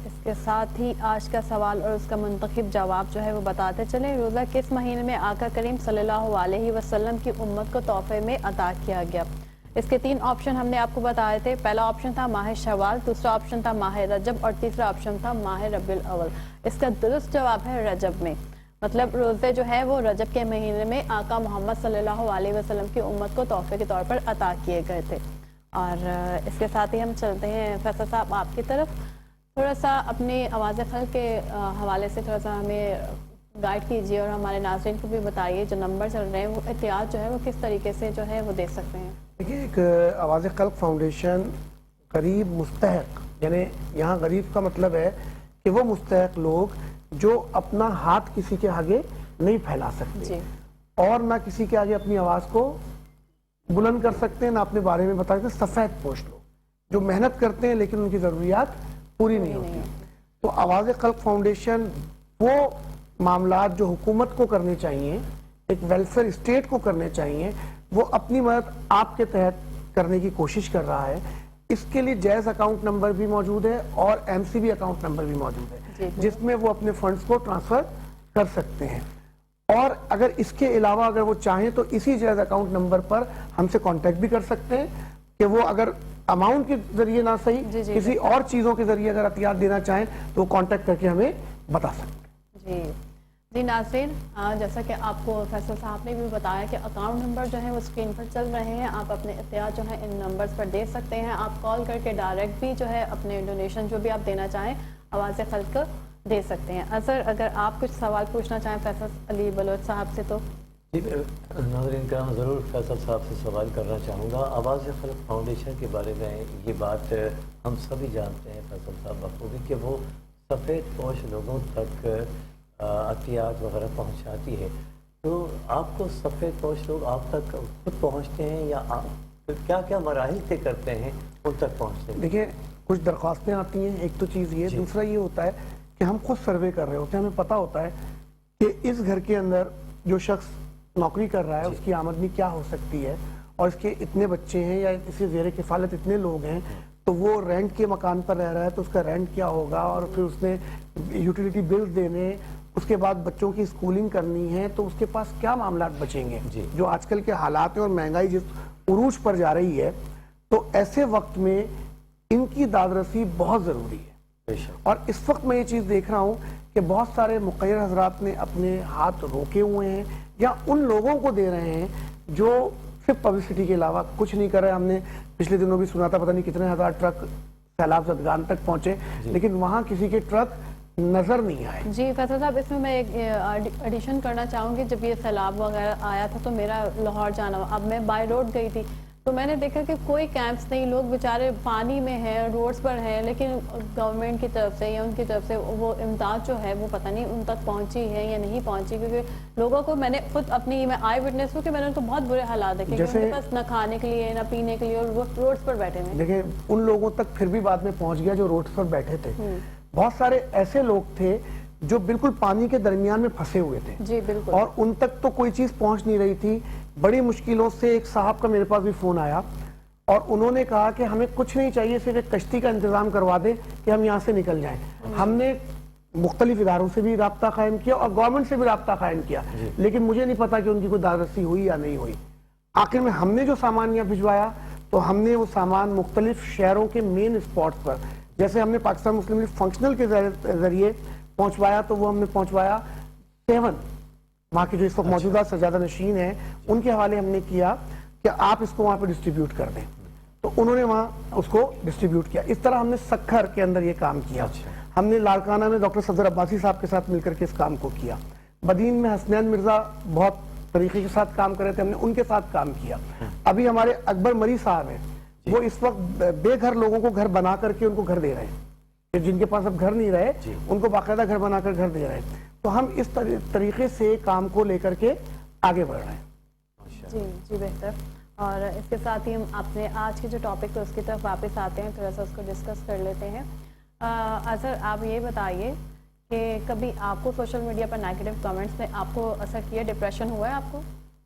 اس کے ساتھ ہی آج کا سوال اور اس کا منتخب جواب جو ہے وہ بتاتے چلیں. روزہ کس مہینے میں آقا کریم صلی اللہ علیہ وسلم کی امت کو تحفے میں عطا کیا گیا؟ اس کے 3 آپشن ہم نے آپ کو بتائے تھے. پہلا آپشن تھا ماہ شوال, دوسرا آپشن تھا ماہ رجب اور تیسرا آپشن تھا ماہ ربیع الاول. اس کا درست جواب ہے رجب میں. مطلب روزے جو ہے وہ رجب کے مہینے میں آقا محمد صلی اللہ علیہ وسلم کی امت کو تحفے کے طور پر عطا کیے گئے تھے. اور اس کے ساتھ ہی ہم چلتے ہیں فیصل صاحب آپ کی طرف. تھوڑا سا اپنی آواز خلق کے حوالے سے تھوڑا سا ہمیں گائیڈ کیجیے اور ہمارے ناظرین کو بھی بتائیے جو نمبر چل رہے ہیں وہ احتیاط جو ہے وہ کس طریقے سے جو ہے وہ دے سکتے ہیں. دیکھیے ایک آواز خلق فاؤنڈیشن غریب مستحق, یعنی یہاں غریب کا مطلب ہے کہ وہ مستحق لوگ جو اپنا ہاتھ کسی کے آگے نہیں پھیلا سکتے اور نہ کسی کے آگے اپنی آواز کو بلند کر سکتے ہیں, نہ اپنے بارے میں بتا سکتے. سفید پوش لوگ جو محنت کرتے ہیں لیکن ان کی ضروریات پوری نہیں ہوتی. تو آواز خلق فاؤنڈیشن وہ معاملات جو حکومت کو کرنے چاہیے, ایک ویلفیئر اسٹیٹ کو کرنے چاہیے, وہ اپنی مدد آپ کے تحت کرنے کی کوشش کر رہا ہے. اس کے لیے جائز اکاؤنٹ نمبر بھی موجود ہے اور M C B account number بھی موجود ہے جس میں وہ اپنے فنڈز کو ٹرانسفر کر سکتے ہیں. اور اگر اس کے علاوہ اگر وہ چاہیں تو اسی جائز اکاؤنٹ نمبر پر ہم سے کانٹیکٹ بھی کر سکتے ہیں کہ وہ اگر اماؤنٹ کے ذریعے نہ صحیح کسی اور چیزوں کے ذریعے اگر عطیات دینا چاہیں تو وہ کانٹیکٹ کر کے ہمیں بتا سکتے ہیں. جی ناظرین, جیسا کہ آپ کو فیصل صاحب نے بھی بتایا کہ اکاؤنٹ نمبر جو ہے وہ اسکرین پر چل رہے ہیں. آپ اپنے احتیاط جو ہے ان نمبرز پر دے سکتے ہیں. آپ کال کر کے ڈائریکٹ بھی جو ہے اپنے ڈونیشن جو بھی آپ دینا چاہیں آواز خلق دے سکتے ہیں. اظہر, اگر آپ کچھ سوال پوچھنا چاہیں فیصل علی بلوچ صاحب سے تو. جی ناظرین کرام, ضرور فیصل صاحب سے سوال کرنا چاہوں گا. آواز خلق فاؤنڈیشن کے بارے میں یہ بات ہم سبھی جانتے ہیں فیصل صاحب بخوبی کہ وہ سفید پوش لوگوں تک عطیات وغیرہ پہنچاتی ہے. تو آپ کو سفید پوش لوگ آپ تک خود پہنچتے ہیں یا کیا کیا مراحل طے کرتے ہیں ان تک پہنچتے ہیں؟ دیکھیں کچھ درخواستیں آتی ہیں, ایک تو چیز یہ, دوسرا یہ ہوتا ہے کہ ہم خود سروے کر رہے ہوتے ہیں. ہمیں پتہ ہوتا ہے کہ اس گھر کے اندر جو شخص نوکری کر رہا ہے اس کی آمدنی کیا ہو سکتی ہے اور اس کے اتنے بچے ہیں یا اسی زیر کفالت اتنے لوگ ہیں, تو وہ رینٹ کے مکان پر رہ رہا ہے تو اس کا رینٹ کیا ہوگا, اور پھر اس نے یوٹیلیٹی بلز دینے, اس کے بعد بچوں کی اسکولنگ کرنی ہے, تو اس کے پاس کیا معاملات بچیں گے جو آج کل کے حالات ہیں اور مہنگائی جس عروج پر جا رہی ہے. تو ایسے وقت میں ان کی دادرسی بہت ضروری ہے. اور اس وقت میں یہ چیز دیکھ رہا ہوں کہ بہت سارے مقرر حضرات نے اپنے ہاتھ روکے ہوئے ہیں یا ان لوگوں کو دے رہے ہیں جو صرف پبلسٹی کے علاوہ کچھ نہیں کر رہے. ہم نے پچھلے دنوں بھی سنا تھا پتہ نہیں کتنے ہزار ٹرک سیلاب زدگان تک پہنچے لیکن وہاں کسی کے ٹرک نظر نہیں آئے. جی فیصل صاحب, اس میں میں ایک ایڈیشن کرنا چاہوں گی. جب یہ سیلاب وغیرہ آیا تھا تو میرا لاہور جانا ہوا, اب میں بائی روڈ گئی تھی تو میں نے دیکھا کہ کوئی کیمپس نہیں, لوگ بیچارے پانی میں ہیں, روڈز پر ہیں, لیکن گورنمنٹ کی طرف سے یا ان کی طرف سے وہ امداد جو ہے وہ پتہ نہیں ان تک پہنچی ہے یا نہیں پہنچی. کیونکہ لوگوں کو میں نے خود اپنی میں آئی وٹنس ہوں کہ میں نے ان کو بہت برے حالات دیکھے کہ ان کے پاس نہ کھانے کے لیے نہ پینے کے لیے اور وہ روڈز پر بیٹھے ہیں. دیکھیں ان لوگوں تک پھر بھی بعد میں پہنچ گیا جو روڈز پر بیٹھے تھے. بہت سارے ایسے لوگ تھے جو بالکل پانی کے درمیان میں پھنسے ہوئے تھے. جی بالکل. اور ان تک تو کوئی چیز پہنچ نہیں رہی تھی. بڑی مشکلوں سے ایک صاحب کا میرے پاس بھی فون آیا اور انہوں نے کہا کہ ہمیں کچھ نہیں چاہیے, صرف ایک کشتی کا انتظام کروا دیں کہ ہم یہاں سے نکل جائیں. ہم نے مختلف اداروں سے بھی رابطہ قائم کیا اور گورنمنٹ سے بھی رابطہ قائم کیا لیکن مجھے نہیں پتا کہ ان کی کوئی دادرسی ہوئی یا نہیں ہوئی. آخر میں ہم نے جو سامان یہاں بھجوایا تو ہم نے وہ سامان مختلف شہروں کے مین اسپاٹ پر, جیسے ہم نے پاکستان مسلم لیگ فنکشنل کے ذریعے پہنچوایا تو وہ ہم نے پہنچوایا 7 وہاں کے جو اس وقت موجودہ سجادہ نشین ہیں ان کے حوالے ہم نے کیا کہ آپ اس کو وہاں پہ ڈسٹریبیوٹ کر دیں, تو انہوں نے وہاں اس کو ڈسٹریبیوٹ کیا. اس طرح ہم نے سکھر کے اندر یہ کام کیا. ہم نے لاڑکانہ میں ڈاکٹر صفدر عباسی صاحب کے ساتھ مل کر کے اس کام کو کیا. بدین میں حسنین مرزا بہت طریقے کے ساتھ کام کر رہے تھے, ہم نے ان کے ساتھ کام کیا. ابھی ہمارے اکبر مری صاحب ہیں, وہ اس وقت بے گھر لوگوں کو گھر بنا کر کے ان کو گھر دے رہے ہیں, جن کے پاس اب گھر نہیں رہے ان کو باقاعدہ گھر بنا کر گھر دے رہے ہیں. تو ہم اس طریقے سے کام کو لے کر کے آگے بڑھ رہے ہیں. جی بہتر. اور اس کے ساتھ ہی ہم اپنے آج کے جو ٹاپک ہے اس کی طرف واپس آتے ہیں, تھوڑا سا اس کو ڈسکس کر لیتے ہیں. اظہر آپ یہ بتائیے کہ کبھی آپ کو سوشل میڈیا پر نیگیٹو کمنٹس نے آپ کو اثر کیا, ڈپریشن ہوا ہے آپ کو؟